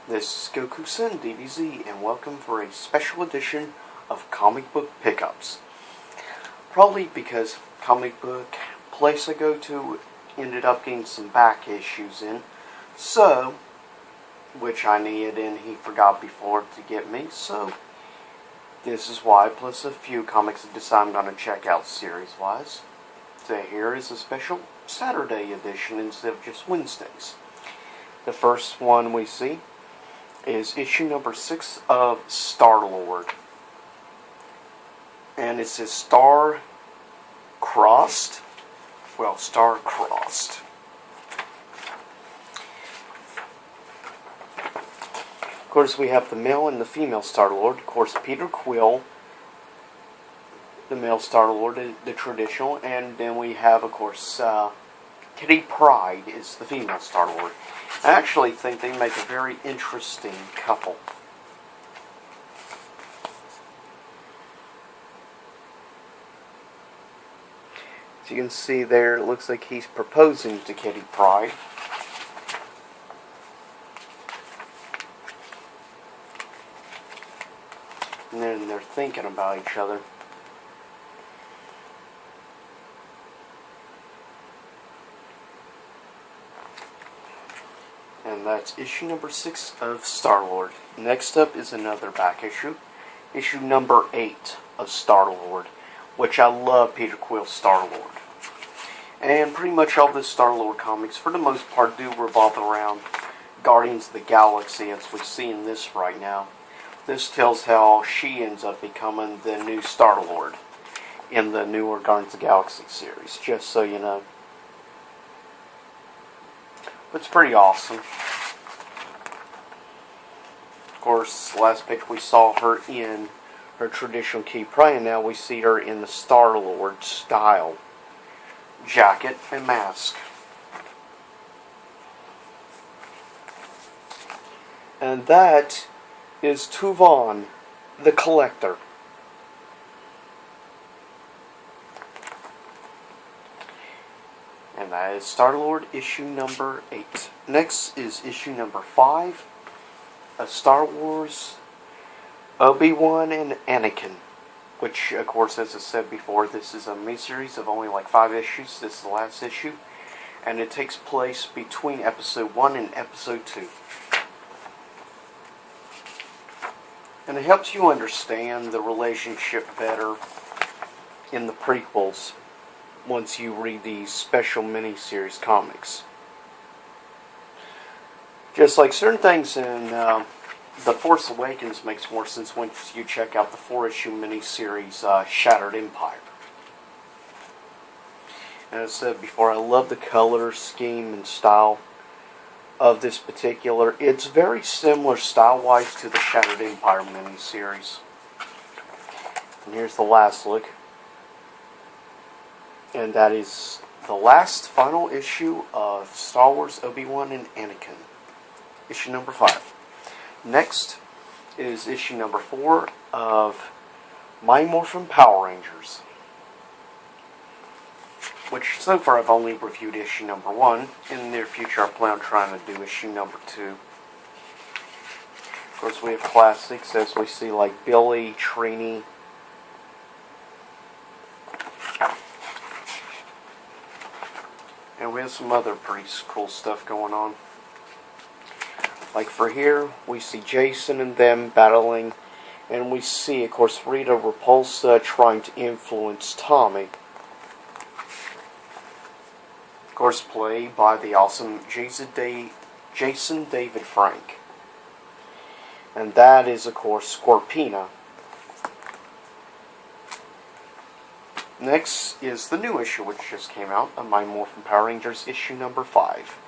This is Goku-san DBZ, and welcome for a special edition of comic book pickups. Probably because comic book place I go to ended up getting some back issues in, so, which I needed and he forgot before to get me, so this is why, plus a few comics I decided I'm going to check out series-wise. So here is a special Saturday edition instead of just Wednesdays. The first one we see is issue number 6 of Starlord. And it says Star-Crossed. Well, Star-Crossed. Of course, we have the male and the female Starlord. Of course, Peter Quill, the male Starlord, the traditional. And then we have, of course, Kitty Pryde is the female Starlord. I actually think they make a very interesting couple. As you can see there, it looks like he's proposing to Kitty Pryde. And then they're thinking about each other. And that's issue number 6 of Starlord. Next up is another back issue. Issue number 8 of Starlord, which I love Peter Quill's Starlord. And pretty much all the Starlord comics, for the most part, do revolve around Guardians of the Galaxy, as we see in this right now. This tells how she ends up becoming the new Starlord in the newer Guardians of the Galaxy series, just so you know. It's pretty awesome. Of course, last pic we saw her in her traditional Kitty Pryde, and now we see her in the Starlord style jacket and mask. And that is Tuvon, the Collector. And that is Starlord issue number 8. Next is issue number 5 of Star Wars Obi-Wan and Anakin. Which, of course, as I said before, this is a miniseries of only like 5 issues. This is the last issue. And it takes place between episode 1 and episode 2. And it helps you understand the relationship better in the prequels once you read these special miniseries comics. Just like certain things in The Force Awakens makes more sense once you check out the 4-issue miniseries Shattered Empire. And as I said before, I love the color scheme and style of this particular. It's very similar style-wise to the Shattered Empire miniseries. And here's the last look. And that is the last final issue of Star Wars Obi-Wan and Anakin. Issue number 5. Next is issue number 4 of My Morphin Power Rangers. Which so far I've only reviewed issue number 1. In the near future I plan on trying to do issue number 2. Of course we have classics as we see like Billy, Trini, and we have some other pretty cool stuff going on. Like for here, we see Jason and them battling, and we see, of course, Rita Repulsa trying to influence Tommy. Of course, played by the awesome Jason David Frank. And that is, of course, Scorpina. Next is the new issue which just came out of My Morphin Power Rangers issue number 5.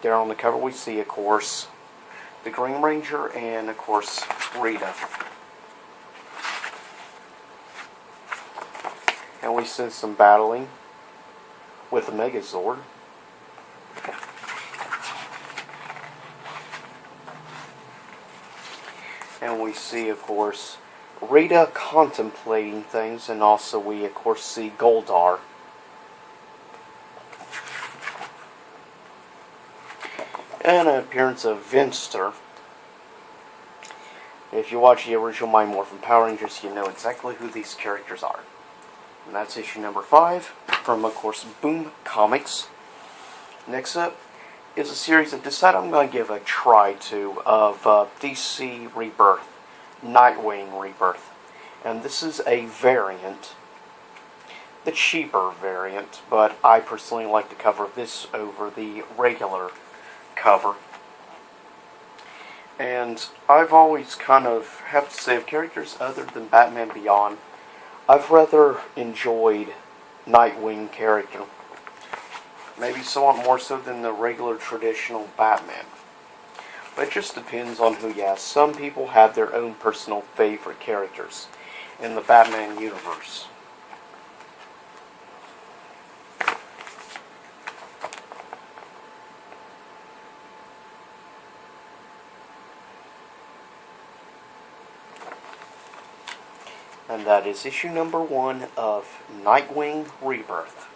There on the cover we see, of course, the Green Ranger and, of course, Rita. And we see some battling with the Megazord. And we see, of course, Rita contemplating things, and also we, of course, see Goldar. And an appearance of Vinster. If you watch the original Morphin Power Rangers, you know exactly who these characters are. And that's issue number 5 from, of course, Boom Comics. Next up is a series I decided I'm going to give a try to of DC Rebirth, Nightwing Rebirth. And this is a variant, the cheaper variant, but I personally like to cover this over the regular cover. And I've always kind of have to say, of characters other than Batman Beyond, I've rather enjoyed Nightwing character. Maybe somewhat more so than the regular traditional Batman. But it just depends on who you ask. Some people have their own personal favorite characters in the Batman universe. And that is issue number 1 of Nightwing Rebirth.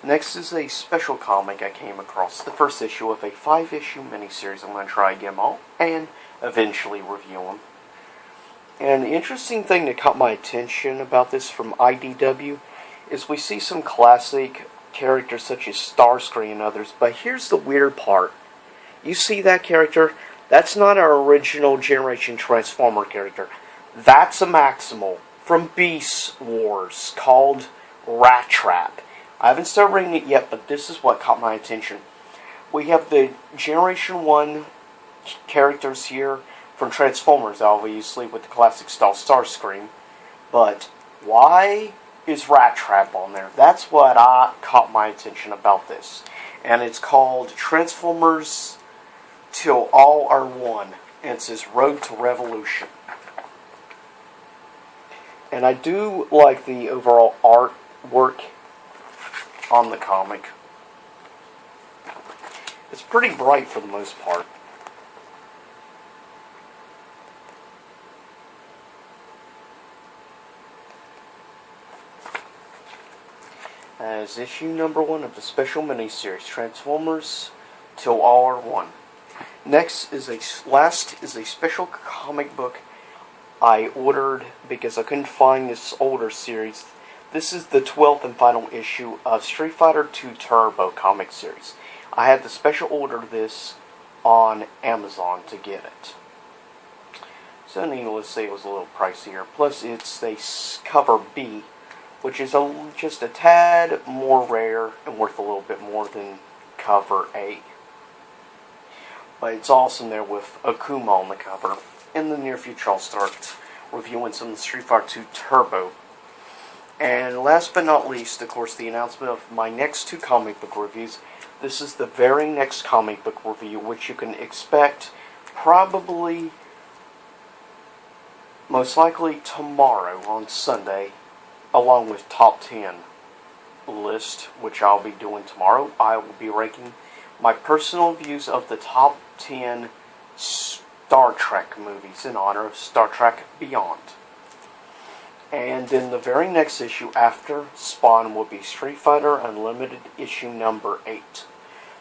Next is a special comic I came across, the first issue of a 5-issue miniseries. I'm going to try to get them all and eventually review them. And the interesting thing that caught my attention about this from IDW is we see some classic characters such as Starscream and others, but here's the weird part. You see that character? That's not our original Generation Transformer character. That's a Maximal from Beast Wars called Rat Trap. I haven't started reading it yet, but this is what caught my attention. We have the Generation 1 characters here from Transformers, obviously, with the classic style Starscream. But why is Rat Trap on there? That's what caught my attention about this. And it's called Transformers Till All Are One. And it says Road to Revolution. And I do like the overall artwork on the comic. It's pretty bright for the most part. As issue number 1 of the special miniseries, Transformers Till All Are One. Next is a special comic book I ordered because I couldn't find this older series. This is the 12th and final issue of Street Fighter 2 Turbo comic series. I had to special order this on Amazon to get it. So needless to say, it was a little pricier. Plus, it's a cover B, which is just a tad more rare and worth a little bit more than cover A. But it's awesome there with Akuma on the cover. In the near future, I'll start reviewing some of the Street Fighter 2 Turbo. And last but not least, of course, the announcement of my next 2 comic book reviews. This is the very next comic book review, which you can expect probably, most likely tomorrow on Sunday, along with Top 10 list, which I'll be doing tomorrow. I will be ranking my personal views of the top 10 Star Trek movies in honor of Star Trek Beyond. And then the very next issue after Spawn will be Street Fighter Unlimited issue number 8.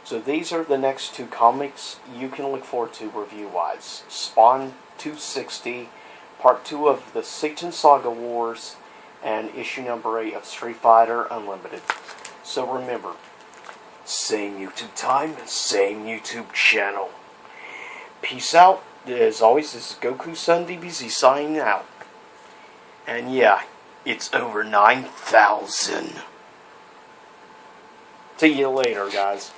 So these are the next 2 comics you can look forward to review-wise. Spawn 260, part 2 of the Satan Saga Wars, and issue number 8 of Street Fighter Unlimited. So remember, same YouTube time, same YouTube channel. Peace out. As always, this is Goku Sun DBZ signing out. And yeah, it's over 9,000. See you later, guys.